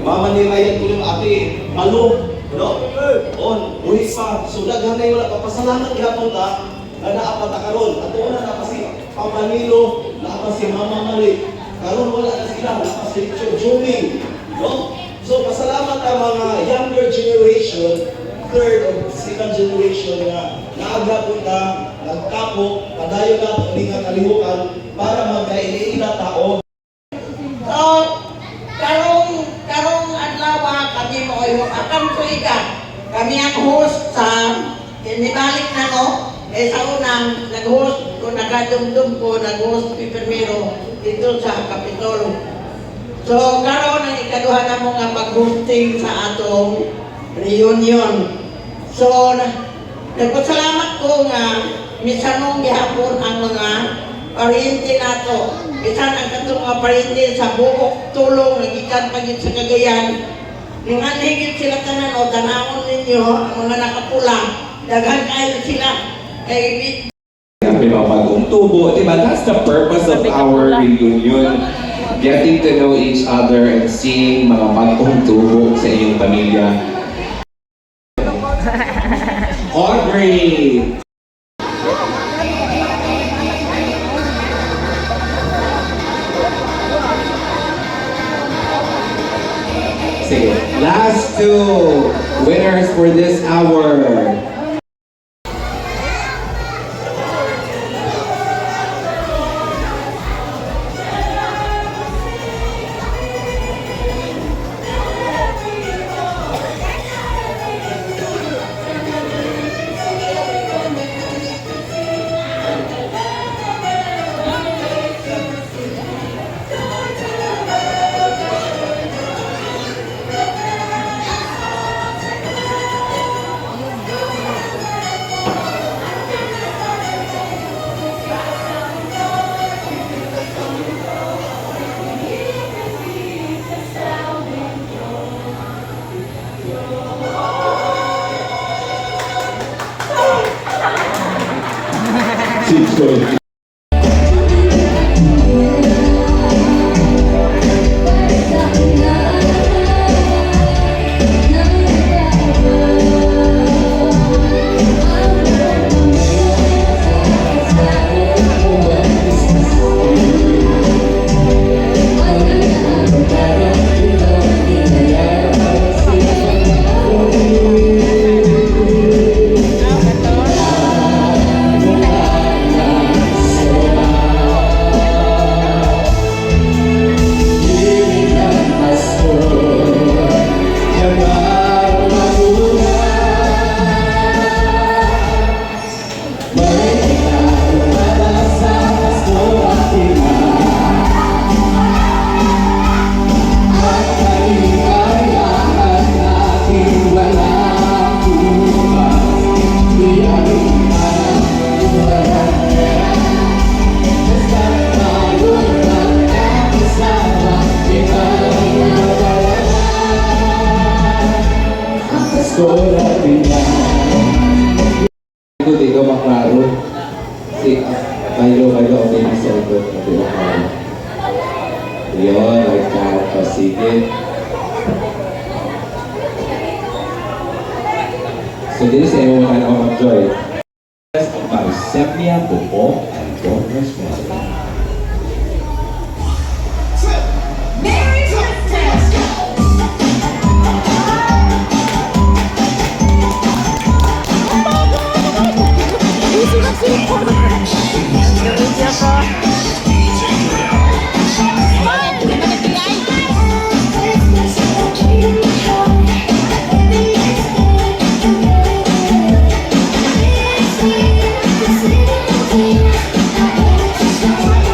mama ni Ryan ko yung ate, malo, no? On, ulit pa, so daghan na wala pa, pasalamat gapon ta, na naapat na karon. At una na kasi Papa Nilo, naapat si Mama Mali, karon wala na sila, naapat si Juming, no? So pasalamat ang mga younger generation, third or second generation na naagapon ta, nagkapo, padayo na ito nga kalihukan para magkailiila tao. So, karong adlaw kami mo akan ko ika. Kami ang host sa inibalik na no. Sa unang nag-host ko, nagadumdum ko, nag-host primero dito sa Capitol. So, karon ang ikaduha na mo nga pag-hosting sa atong reunion. So, nagpasalamat ko nga misanong gihapon ang mga pariente nato. Bisan ang katong mga pariente sa buok tulong nagikan pagit sa Cagayan. Yung anhigit sila tanan o tanawon ninyo ang mga nakapula. Daghan kayo sila. Kay Bagong tubo, diba? That's the purpose of our reunion. Getting to know each other and seeing mga bagong tubo sa inyong pamilya. Audrey! Sige, last two winners for this hour. Good. Ikaw maklaro si Bailo okay na sa likod na maklaro yun, nagkakasigit so din sa iyo mga anak mag-joy Marisepnia Bupong and Don Resmelo. We'll be right back.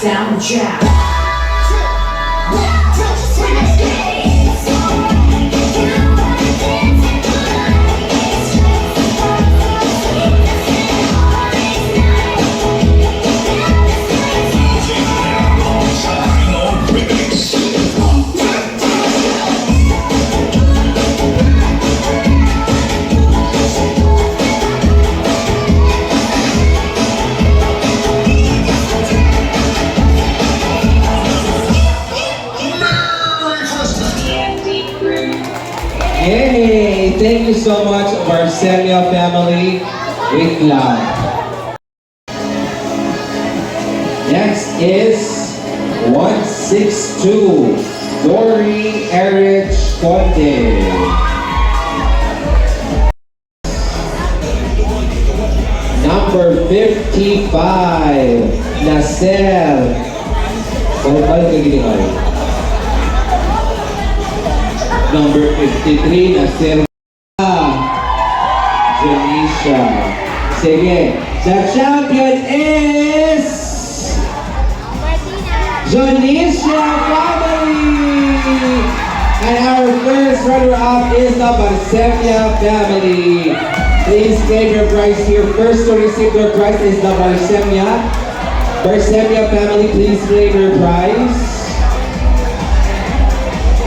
Sound jab. Hey, thank you so much, Barcelia family. With love. Next is 162, Dory Erich Conde. Number 55, Nasser. Balik lagi ni Ari. Number 53, Nasser Janisha. Sige, the champion is Janisha family. And our first runner-up is the Barcelia family. Please claim your prize here. First to receive your prize is the Barcelia family. Please claim your prize.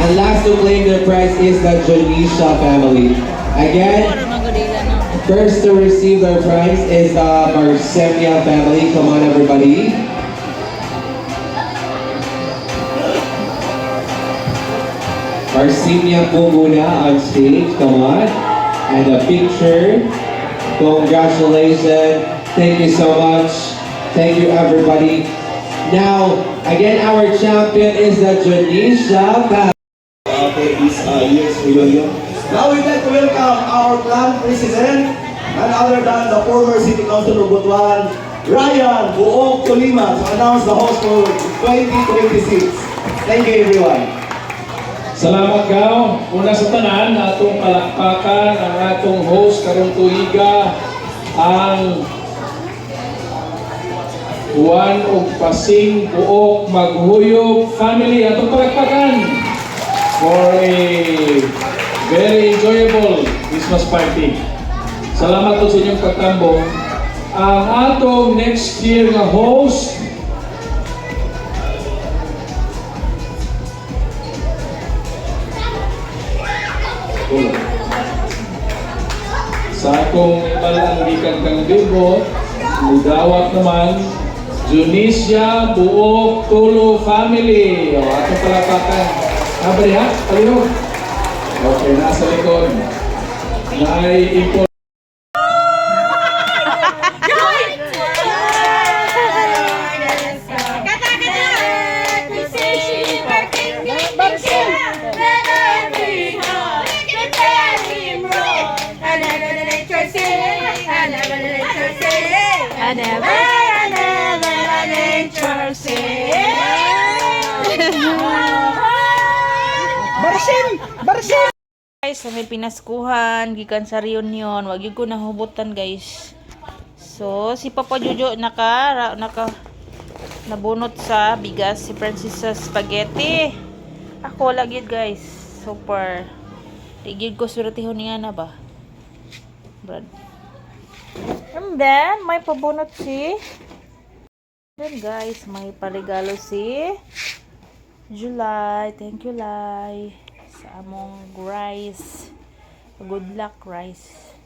And last to claim their prize is the Janisha family. Again, first to receive their prize is the Barcelia family. Come on, everybody. Barcelia po muna on stage. Come on. And a picture. Congratulations. Thank you so much. Thank you, everybody. Now, again, our champion is the Janisha family. For this year's reunion. Now we'd like to welcome our clan president, none other than the former City Councilor of Butuan, Ryan Buok Tolima, to announce the host for 2026. Thank you, everyone. Salamat kaw. Una sa tanan, atong palakpakan ang atong host karong tuiga, ang Juan og Pasing Buok Maghuyop family. Atong palakpakan for a very enjoyable Christmas party. Salamat po sa inyong pagtambong. Ang atong next year nga host sa akong ibalang gikan kang bibo, mudawat naman Janisha Buok Tulo family. O atong palakpakan. Abri ha? Palino? Okay, nasa likod. Na ay import. Guys, sa may pinaskuhan gikan sa reunion, wag yun ko nahubutan guys. So si Papa Jojo nabunot sa bigas, si Francis sa spaghetti, ako lagi guys, super tigid ko suratihon niya na ba Brad. And then may pabunot then guys, may paregalo si July. Thank you, Lai, sa among rice. Good luck, rice.